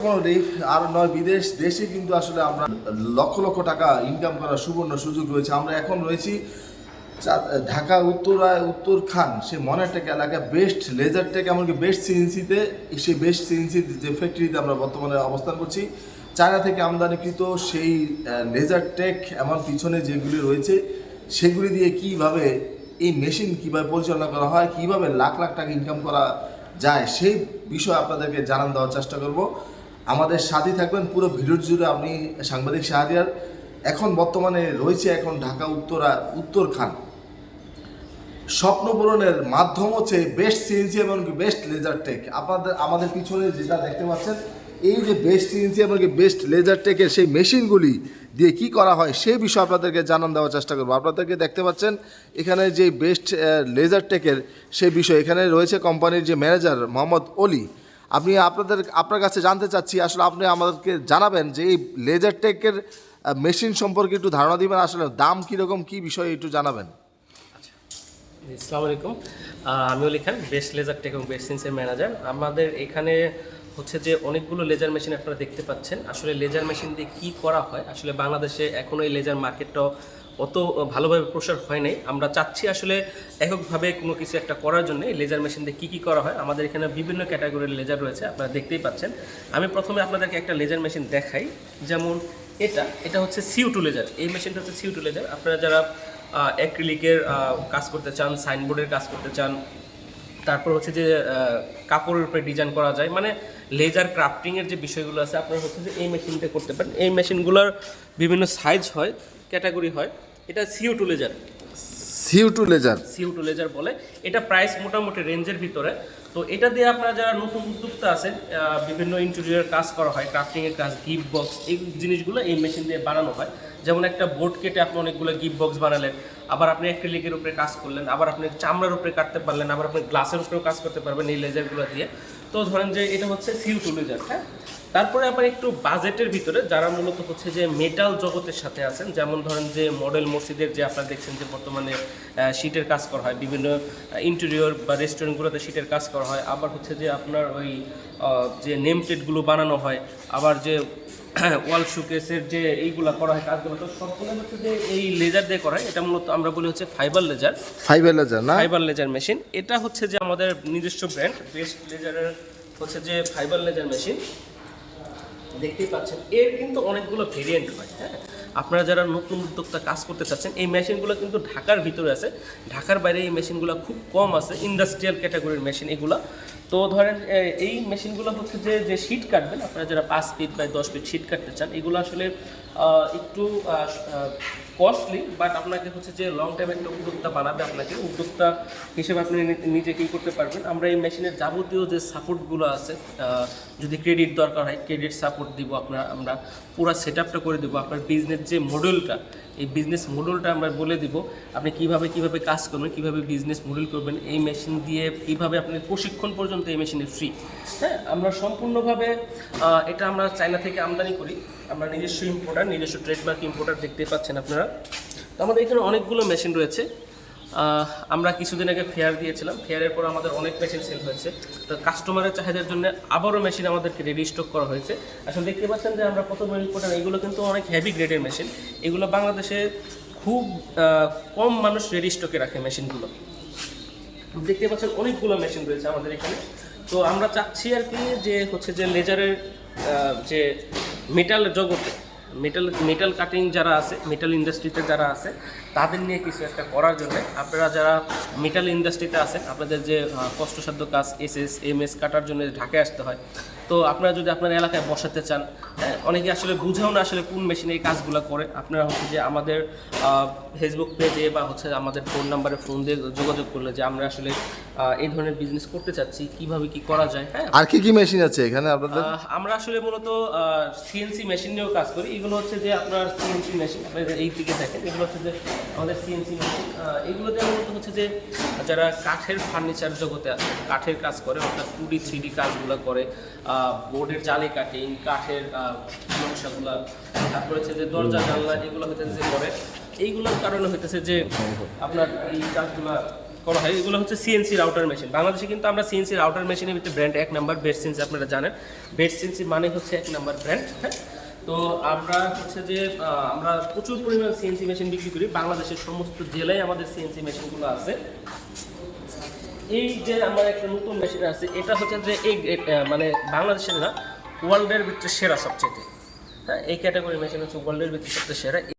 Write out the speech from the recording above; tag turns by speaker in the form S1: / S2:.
S1: আর নয় বিদেশ দেশে কিন্তু আসলে আমরা লক্ষ লক্ষ টাকা ইনকাম করার সুবর্ণ সুযোগ রয়েছে। আমরা এখন রয়েছি ঢাকা উত্তরখান সে মনারটেক এলাকা বেস্ট লেজার টেক এমনকি বেস্ট সিএনসিতে, সেই বেস্ট সিএনসির যে ফ্যাক্টরিতে আমরা বর্তমানে অবস্থান করছি। চায়না থেকে আমদানিকৃত সেই লেজার টেক এমন পিছনে যেগুলি রয়েছে সেগুলি দিয়ে কিভাবে এই মেশিন কীভাবে পরিচালনা করা হয়, কিভাবে লাখ লাখ টাকা ইনকাম করা যায় সেই বিষয়ে আপনাদেরকে জানান দেওয়ার চেষ্টা করব। আমাদের সাথে থাকবেন পুরো ভিডিও জুড়ে। আপনি সাংবাদিক শাহরিয়ার এখন বর্তমানে রয়েছে ঢাকা উত্তরখান। স্বপ্ন পূরণের মাধ্যম হচ্ছে বেস্ট সিএনসি এবং বেস্ট লেজার টেক। আমাদের পিছনে যেটা দেখতে পাচ্ছেন এই যে বেস্ট সিএনসি এবং বেস্ট লেজার টেকের সেই মেশিনগুলি দিয়ে কি করা হয় সেই বিষয়ে আপনাদেরকে জানান দেওয়ার চেষ্টা করবো। আপনাদেরকে দেখতে পাচ্ছেন এখানে যে বেস্ট লেজার টেকের সেই বিষয়, এখানে রয়েছে কোম্পানির যে ম্যানেজার মোহাম্মদ অলি। আপনার কাছে জানতে চাচ্ছি আসলে আপনি আমাদেরকে জানাবেন যে এই লেজার টেকের মেশিন সম্পর্কে একটু ধারণা দিবেন, আসলে দাম কীরকম কী বিষয় একটু জানাবেন।
S2: আসসালামু আলাইকুম, আমি অলি খান, বেস্ট লেজার টেক এবং বেস্ট সিএনসির ম্যানেজার। আমাদের এখানে হচ্ছে যে অনেকগুলো লেজার মেশিন আপনারা দেখতে পাচ্ছেন। আসলে লেজার মেশিন দিয়ে কী করা হয়, আসলে বাংলাদেশে এখনও এই লেজার মার্কেটটাও অত ভালোভাবে প্রসার হয় নাই। আমরা চাচ্ছি আসলে এককভাবে কোনো কিছু একটা করার জন্য এই লেজার মেশিন দিয়ে কী করা হয়। আমাদের এখানে বিভিন্ন ক্যাটাগরির লেজার রয়েছে, আপনারা দেখতেই পাচ্ছেন। আমি প্রথমে আপনাদেরকে একটা লেজার মেশিন দেখাই। যেমন এটা হচ্ছে CO2 লেজার। এই মেশিনটা হচ্ছে CO2 লেজার। আপনারা যারা অ্যাক্রিলিকের কাজ করতে চান, সাইনবোর্ডের কাজ করতে চান, তারপর হচ্ছে যে কাপড়ের উপরে ডিজাইন করা যায়, মানে লেজার ক্রাফটিংয়ের যে বিষয়গুলো আছে আপনারা হচ্ছে যে এই মেশিনটা করতে পারেন। এই মেশিনগুলোর বিভিন্ন সাইজ হয়, ক্যাটাগরি হয়। এটা CO2 লেজার। CO2 লেজার বলে। এটা প্রাইস মোটামুটি রেঞ্জের ভিতরে। তো এটা দিয়ে আপনারা যারা নতুন উদ্যোক্তা আছেন, বিভিন্ন ইন্টেরিয়র কাজ করা হয়, ক্রাফটিংয়ের কাজ, গিফট বক্স, এই জিনিসগুলো এই মেশিন দিয়ে বানানো হয়। যেমন একটা বোর্ড কেটে আপনি অনেকগুলো গিফট বক্স বানালেন, আবার আপনি অ্যাক্রিলিকের উপরে কাজ করলেন, আবার আপনি চামড়ার উপরে কাটতে পারলেন, আবার আপনি গ্লাসের উপরেও কাজ করতে পারবেন এই লেজারগুলো দিয়ে। তো ধরেন যে এটা হচ্ছে CO2 লেজার। হ্যাঁ, তারপরে আবার একটু বাজেটের ভিতরে যারা মূলত হচ্ছে যে মেটাল জগতের সাথে আছেন, যেমন ধরেন যে মডেল মসজিদের যে আপনারা দেখছেন যে বর্তমানে শীটের কাজ করা হয়, বিভিন্ন ইন্টেরিয়র বা রেস্টুরেন্টগুলোতে শীটের কাজ করা হয়, আবার হচ্ছে যে আপনার ওই যে নেম প্লেটগুলো বানানো হয়, আবার যে ওয়াল শোকেসের যে এইগুলো করা হয় কাজগুলো, তো সবগুলো হচ্ছে যে এই লেজার দিয়ে করা হয়। এটা মূলত আমরা বলি হচ্ছে ফাইবার লেজার মেশিন। এটা হচ্ছে যে আমাদের নিজস্ব ব্র্যান্ড বেস্ট লেজারের হচ্ছে যে ফাইবার লেজার মেশিন। দেখতেই পাচ্ছেন এর কিন্তু অনেকগুলো ভেরিয়েন্ট হয়। হ্যাঁ, আপনারা যারা নতুন উদ্যোক্তা কাজ করতে চাচ্ছেন, এই মেশিনগুলো কিন্তু ঢাকার ভিতরে আছে, ঢাকার বাইরে এই মেশিনগুলো খুব কম আছে, ইন্ডাস্ট্রিয়াল ক্যাটাগরির মেশিন এগুলো। তো ধরেন এই মেশিনগুলো হচ্ছে যে শীট কাটবেন, আপনারা যারা 5 ফিট বাই 10 ফিট শীট কাটতে চান, এগুলো আসলে একটু কস্টলি, বাট আপনাকে হচ্ছে যে লং টাইম একটা উদ্যোক্তা বানাবে, আপনাকে উদ্যোক্তা হিসেবে আপনি নিজেকেই করতে পারবেন। আমরা এই মেশিনের যাবতীয় যে সাপোর্টগুলো আছে, যদি ক্রেডিট দরকার হয় ক্রেডিট সাপোর্ট দিব, আমরা পুরো সেট আপটা করে দেবো। আপনার বিজনেস যে মডেলটা, এই বিজনেস মডেলটা আমরা বলে দিব, আপনি কিভাবে কাজ করবেন, কিভাবে বিজনেস মডেল করবেন এই মেশিন দিয়ে, কীভাবে আপনি প্রশিক্ষণ পর্যন্ত এই মেশিনে ফ্রি। হ্যাঁ, আমরা সম্পূর্ণভাবে এটা আমরা চায়না থেকে আমদানি করি। আমরা নিজস্ব ইম্পোর্টার, নিজস্ব ট্রেডমার্ক ইম্পোর্টার, দেখতে পাচ্ছেন আপনারা। তো আমাদের এখানে অনেকগুলো মেশিন রয়েছে। আমরা কিছুদিন আগে ফেয়ার দিয়েছিলাম, ফেয়ারের পর আমাদের অনেক মেশিন সেল হয়েছে। তো কাস্টমারের চাহিদার জন্য আবারও মেশিন আমাদেরকে রেডি স্টক করা হয়েছে। আসলে দেখতে পাচ্ছেন যে আমরা কত ইম্পোর্টার, এগুলো কিন্তু অনেক হেভি গ্রেডের মেশিন। এগুলো বাংলাদেশে খুব কম মানুষ রেডি স্টকে রাখে মেশিনগুলো। দেখতে পাচ্ছেন অনেকগুলো মেশিন রয়েছে আমাদের এখানে। তো আমরা চাচ্ছি আর কি যে হচ্ছে যে লেজারের যে মেটাল জগতে, মেটাল কাটিং যারা আছে, মেটাল ইন্ডাস্ট্রিতে যারা আছে, তাদের নিয়ে কিছু একটা করার জন্য। আপনারা যারা মেটাল ইন্ডাস্ট্রিতে আছেন, আপনাদের যে কষ্টসাধ্য কাজ SS MS কাটার জন্য ঢাকায় আসতে হয়, তো আপনারা যদি আপনার এলাকায় বসাতে চান, হ্যাঁ, অনেকে আসলে বুঝেও না আসলে কোন মেশিনে এই কাজগুলো করে, আপনারা হচ্ছে যে আমাদের ফেসবুক পেজে বা হচ্ছে আমাদের ফোন নাম্বারে ফোন দিয়ে যোগাযোগ করলে যে আমরা আসলে এই ধরনের বিজনেস করতে চাচ্ছি, কিভাবে কি করা যায়। হ্যাঁ,
S1: আর কি মেশিন আছে এখানে আপনাদের?
S2: আমরা আসলে মূলত CNC মেশিন নিয়েও কাজ করি। এগুলো হচ্ছে যে আপনার CNC মেশিন, আপনাদের এই দিকে দেখেন, এগুলো হচ্ছে যে আমাদের CNC মেশিন। এগুলো দিয়ে মূলত হচ্ছে যে যারা কাঠের ফার্নিচার জগতে আছে, কাঠের কাজ করে, অর্থাৎ 2D 3D কাজগুলো করে, বোর্ডের জালি কাটিং, কাঠের নকশাগুলো, তারপরে হচ্ছে যে দরজা জানলা, এগুলো হচ্ছে যে করে। এইগুলোর কারণে হইতেছে যে আপনার এই কাজগুলো করা হয় এগুলো হচ্ছে সিএনসি রাউটার মেশিন। বাংলাদেশে কিন্তু আমরা সিএনসি রাউটার মেশিনের ভিতরে ব্র্যান্ড 1 নাম্বার বেস্ট সিএনসি, আপনারা জানেন বেস্ট সিএনসি মানে হচ্ছে 1 নাম্বার ব্র্যান্ড। হ্যাঁ, তো আমরা হচ্ছে যে আমরা প্রচুর পরিমাণ সিএনসি মেশিন বিক্রি করি, বাংলাদেশের সমস্ত জেলায় আমাদের সিএনসি মেশিনগুলো আছে। এই যে আমার একটা নতুন মেশিন আছে, এটা হচ্ছে যে এই মানে বাংলাদেশের না, ওয়ার্ল্ডের ভিতরে সেরা সবচেয়ে। হ্যাঁ, এই ক্যাটাগরি মেশিন হচ্ছে ওয়ার্ল্ডের ভিতরে সবচেয়ে সেরা।